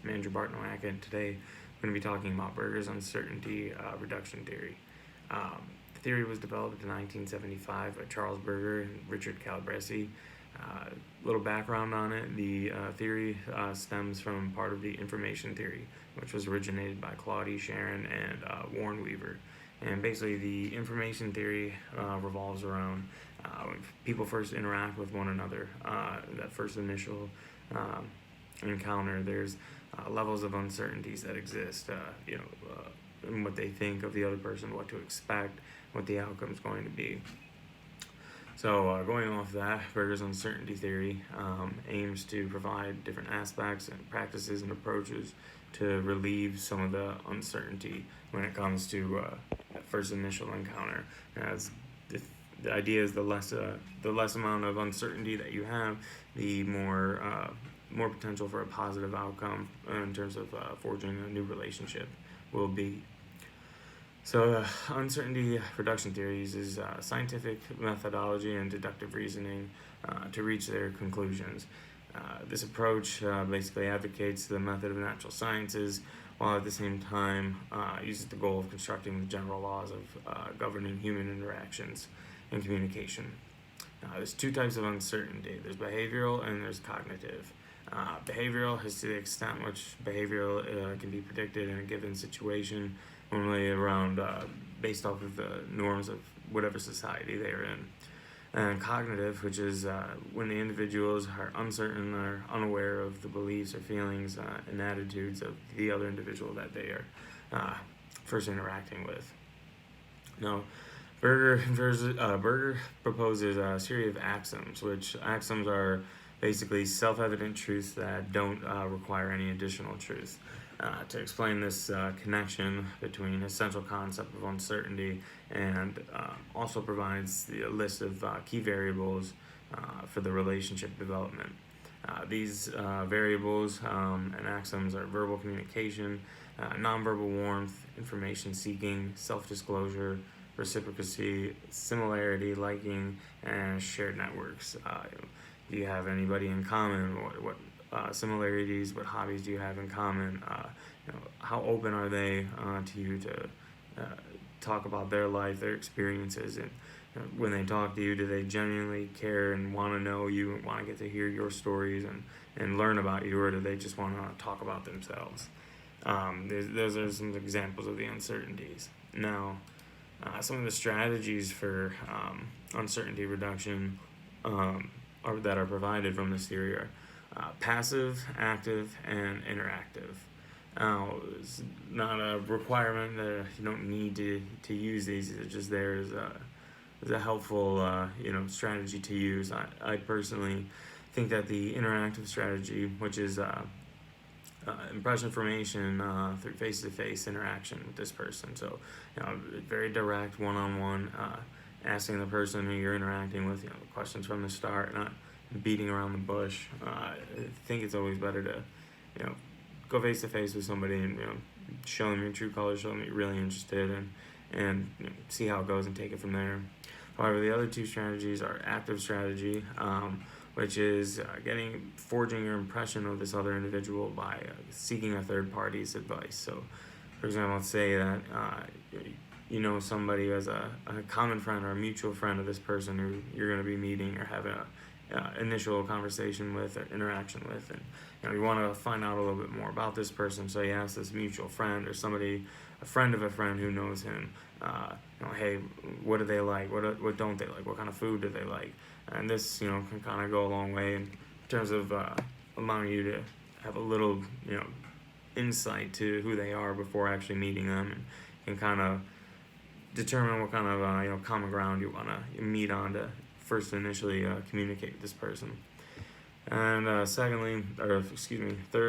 I'm Andrew Bartnoak, and today I'm going to be talking about Berger's uncertainty reduction theory. The theory was developed in 1975 by Charles Berger and Richard Calabresi. Little background on it: the theory stems from part of the information theory, which was originated by Claude E. Sharon and Warren Weaver. And basically, the information theory revolves around when people first interact with one another, that first initial encounter. There's levels of uncertainties that exist, and what they think of the other person, what to expect, what the outcome is going to be. So, going off that, Berger's uncertainty theory aims to provide different aspects and practices and approaches to relieve some of the uncertainty when it comes to that first initial encounter. As the idea is the less amount of uncertainty that you have, the more potential for a positive outcome in terms of forging a new relationship will be. So, uncertainty reduction theory uses scientific methodology and deductive reasoning to reach their conclusions. This approach basically advocates the method of natural sciences, while at the same time uses the goal of constructing the general laws of governing human interactions and communication. There's two types of uncertainty: there's behavioral and there's cognitive. Behavioral is to the extent which behavioral can be predicted in a given situation, normally around based off of the norms of whatever society they're in. And cognitive, which is when the individuals are uncertain or unaware of the beliefs or feelings and attitudes of the other individual that they are first interacting with. Now, Berger proposes a series of axioms, which axioms are basically self-evident truths that don't require any additional truth. To explain this connection between a central concept of uncertainty and also provides the list of key variables for the relationship development. These variables and axioms are verbal communication, nonverbal warmth, information seeking, self-disclosure, reciprocity, similarity, liking, and shared networks. Do you have anybody in common? What similarities? What hobbies do you have in common? How open are they to you to talk about their life, their experiences, and when they talk to you, do they genuinely care and want to know you and want to get to hear your stories and learn about you, or do they just want to talk about themselves? Those are some examples of the uncertainties. Now, some of the strategies for uncertainty reduction that are provided from this theory are passive, active, and interactive. It's not a requirement that you don't need to use these. They're just there as a helpful strategy to use. I personally think that the interactive strategy, which is impression formation through face-to-face interaction with this person. So, very direct, one-on-one, asking the person who you're interacting with, questions from the start, not beating around the bush. I think it's always better to, go face-to-face with somebody and, show them your true colors, show them that you're really interested, and see how it goes and take it from there. However, the other two strategies are active strategy, which is forging your impression of this other individual by seeking a third party's advice. So, for example, let's say that somebody as a common friend or a mutual friend of this person who you're going to be meeting or having a initial conversation with or interaction with, and you want to find out a little bit more about this person. So you ask this mutual friend or somebody, a friend of a friend who knows him, hey, what do they like? What don't they like? What kind of food do they like? And this, can kind of go a long way in terms of allowing you to have a little, insight to who they are before actually meeting them, and kind of determine what kind of common ground you want to meet on to first initially communicate with this person. And third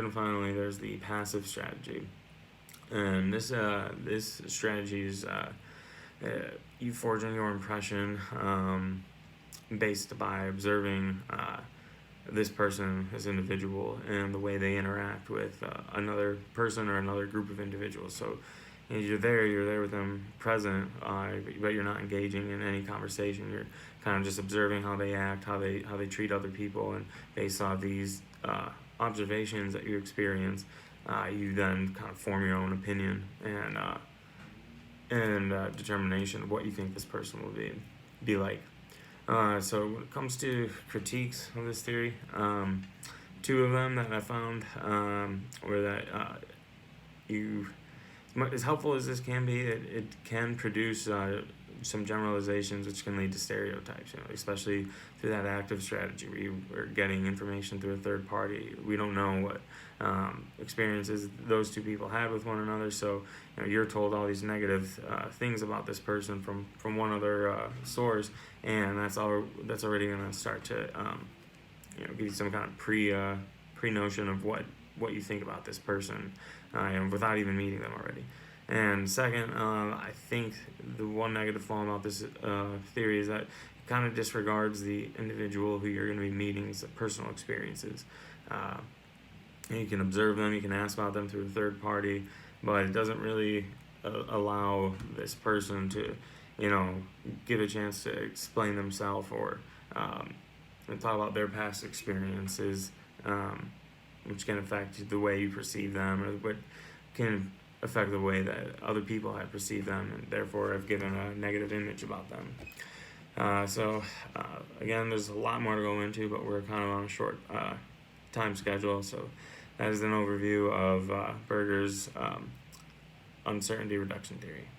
and finally, there's the passive strategy. And this strategy is you forging your impression based by observing this person, this individual, and the way they interact with another person or another group of individuals. So you're there with them present, but you're not engaging in any conversation. You're kind of just observing how they act, how they treat other people, and based on these observations that you experience, you then kind of form your own opinion and determination of what you think this person will be like. So when it comes to critiques of this theory, two of them that I found were that you, as helpful as this can be, it can produce some generalizations which can lead to stereotypes, especially through that active strategy where you are getting information through a third party. We don't know what experiences those two people had with one another, so you're told all these negative things about this person from one other source, and that's already going to start to give you some kind of pre notion of what you think about this person, without even meeting them already. And second, I think the one negative flaw about this theory is that it kind of disregards the individual who you're going to be meeting's personal experiences. You can observe them, you can ask about them through a third party, but it doesn't really allow this person to, give a chance to explain themselves or talk about their past experiences, which can affect the way you perceive them, or what can affect the way that other people have perceived them and therefore have given a negative image about them. Again, there's a lot more to go into, but we're kind of on a short time schedule, so that is an overview of Berger's uncertainty reduction theory.